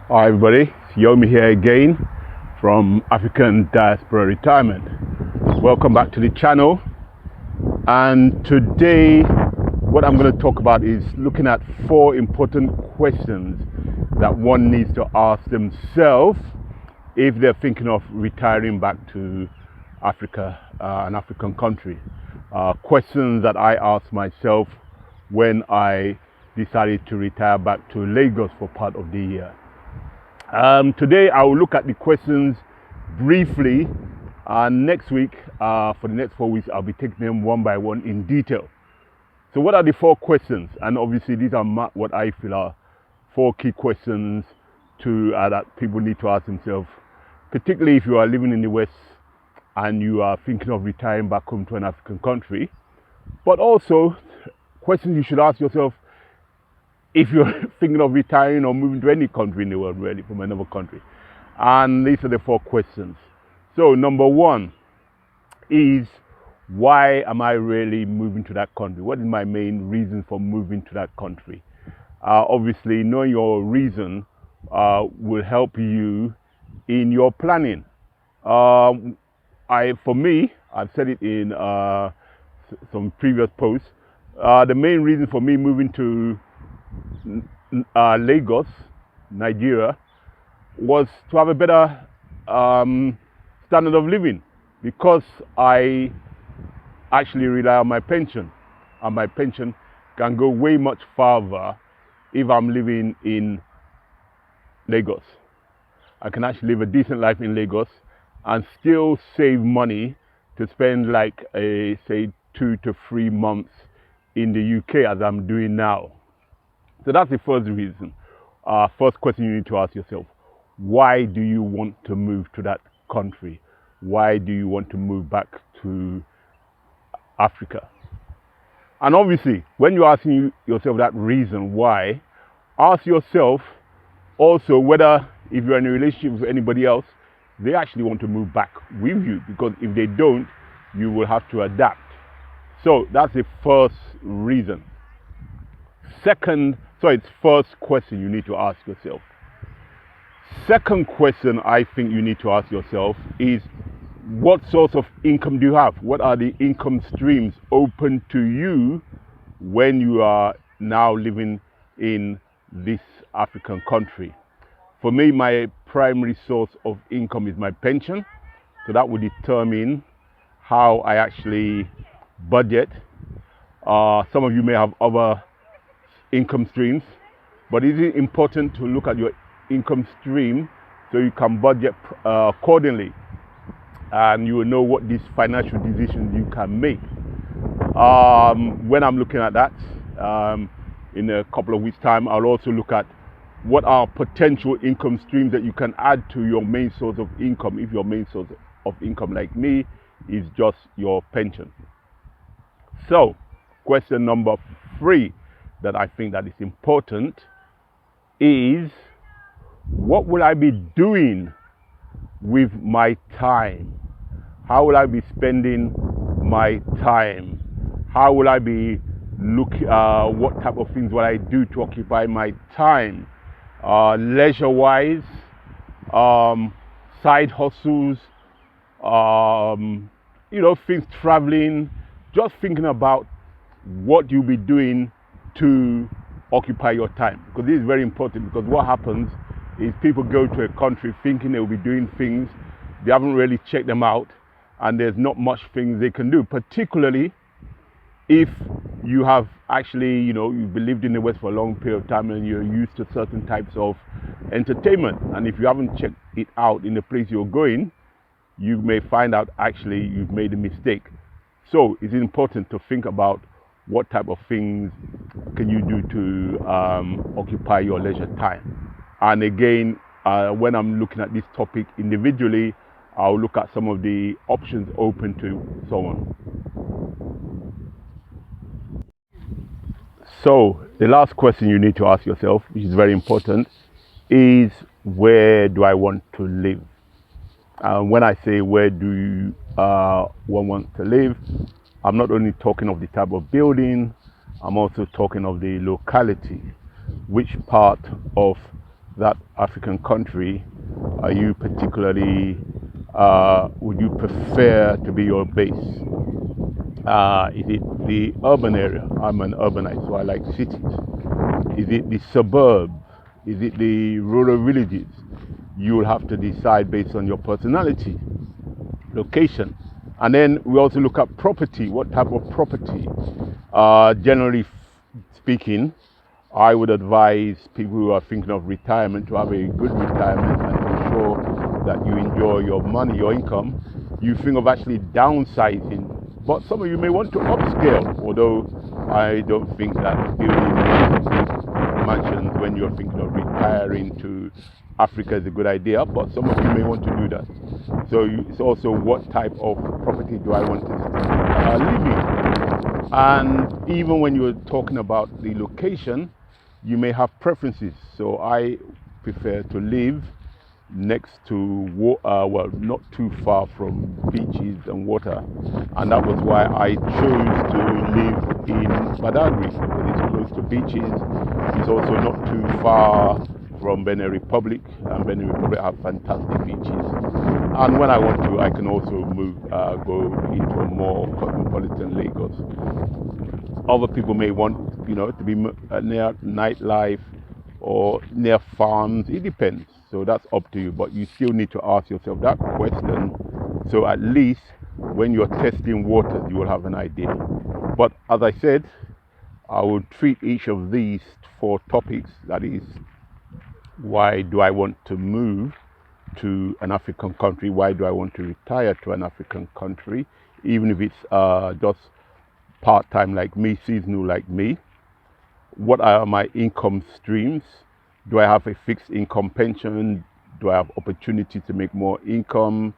Hi everybody, it's Yomi here again from African Diaspora Retirement. Welcome back to the channel, and today what I'm going to talk about is looking at 4 important questions that one needs to ask themselves if they're thinking of retiring back to Africa, an African country. Questions that I asked myself when I decided to retire back to Lagos for part of the year. Today I will look at the questions briefly, and next week, for the next 4 weeks, I'll be taking them one by one in detail. So what are the 4 questions? And obviously these are what I feel are 4 key questions that people need to ask themselves, particularly if you are living in the West and you are thinking of retiring back home to an African country, but also questions you should ask yourself if you're thinking of retiring or moving to any country in the world, really, from another country. And these are the 4 questions. So number 1 is, why am I really moving to that country? What is my main reason for moving to that country? Obviously, knowing your reason will help you in your planning. For me, I've said it in some previous posts, the main reason for me moving to Lagos, Nigeria, was to have a better standard of living, because I actually rely on my pension, and my pension can go way much farther if I'm living in Lagos. I can actually live a decent life in Lagos and still save money to spend like say 2 to 3 months in the UK, as I'm doing now. So that's the first reason. First question you need to ask yourself: why do you want to move to that country? Why do you want to move back to Africa? And obviously, when you're asking yourself that reason why, ask yourself also whether, if you're in a relationship with anybody else, they actually want to move back with you, because if they don't, you will have to adapt. So that's the first reason. First question you need to ask yourself. Second question I think you need to ask yourself is, what source of income do you have? What are the income streams open to you when you are now living in this African country? For me, my primary source of income is my pension. So that will determine how I actually budget. Some of you may have other income streams, but it is important to look at your income stream so you can budget accordingly, and you will know what these financial decisions you can make. When I'm looking at that, in a couple of weeks' time, I'll also look at what are potential income streams that you can add to your main source of income, if your main source of income, like me, is just your pension. So, question number 3 that I think that is important is, what will I be doing with my time? How will I be spending my time? How will I be what type of things will I do to occupy my time? Leisure-wise, side hustles, things, traveling, just thinking about what you'll be doing to occupy your time, because this is very important. Because what happens is, people go to a country thinking they will be doing things, they haven't really checked them out, and there's not much things they can do, particularly if you have actually, you've lived in the West for a long period of time and you're used to certain types of entertainment, and if you haven't checked it out in the place you're going, you may find out actually you've made a mistake. So it's important to think about what type of things can you do to occupy your leisure time. And again, when I'm looking at this topic individually, I'll look at some of the options open to someone. So the last question you need to ask yourself, which is very important, is, where do I want to live? When I say where do one want to live, I'm not only talking of the type of building, I'm also talking of the locality. Which part of that African country are you particularly, would you prefer to be your base? Is it the urban area? I'm an urbanite, so I like cities. Is it the suburb? Is it the rural villages? You'll have to decide based on your personality, location. And then we also look at property. What type of property? Generally speaking, I would advise people who are thinking of retirement to have a good retirement and to ensure that you enjoy your money, your income. You think of actually downsizing, but some of you may want to upscale, although I don't think that building big mansions when you're thinking of retiring to Africa is a good idea, but some of you may want to do that. So it's also what type of property do I want to live in? And even when you're talking about the location, you may have preferences. So I prefer to live next to well, not too far from beaches and water, and that was why I chose to live in Badagry, because it's close to beaches. It's also not too far from Benin Republic, and Benin Republic have fantastic beaches. And when I want to, I can also move, go into a more cosmopolitan Lagos. Other people may want, to be near nightlife or near farms. It depends. So that's up to you. But you still need to ask yourself that question. So at least when you're testing waters, you will have an idea. But as I said, I will treat each of these 4 topics. That is, why do I want to move to an African country? Why do I want to retire to an African country? Even if it's just part-time like me, seasonal like me. What are my income streams? Do I have a fixed income pension? Do I have opportunity to make more income?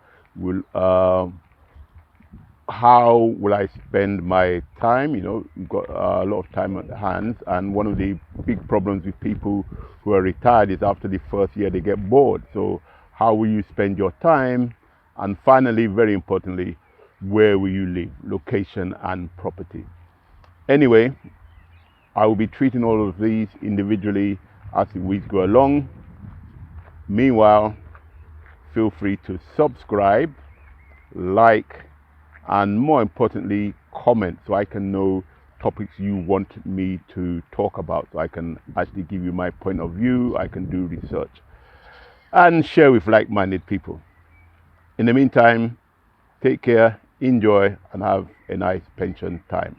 How will I spend my time? You've got a lot of time at hand, and one of the big problems with people who are retired is after the first year they get bored. So how will you spend your time? And finally, very importantly, where will you live? Location and property. Anyway, I will be treating all of these individually as the weeks go along. Meanwhile, feel free to subscribe, like, and more importantly, comment so I can know topics you want me to talk about, so I can actually give you my point of view. I can do research and share with like-minded people. In the meantime, take care, enjoy, and have a nice pension time.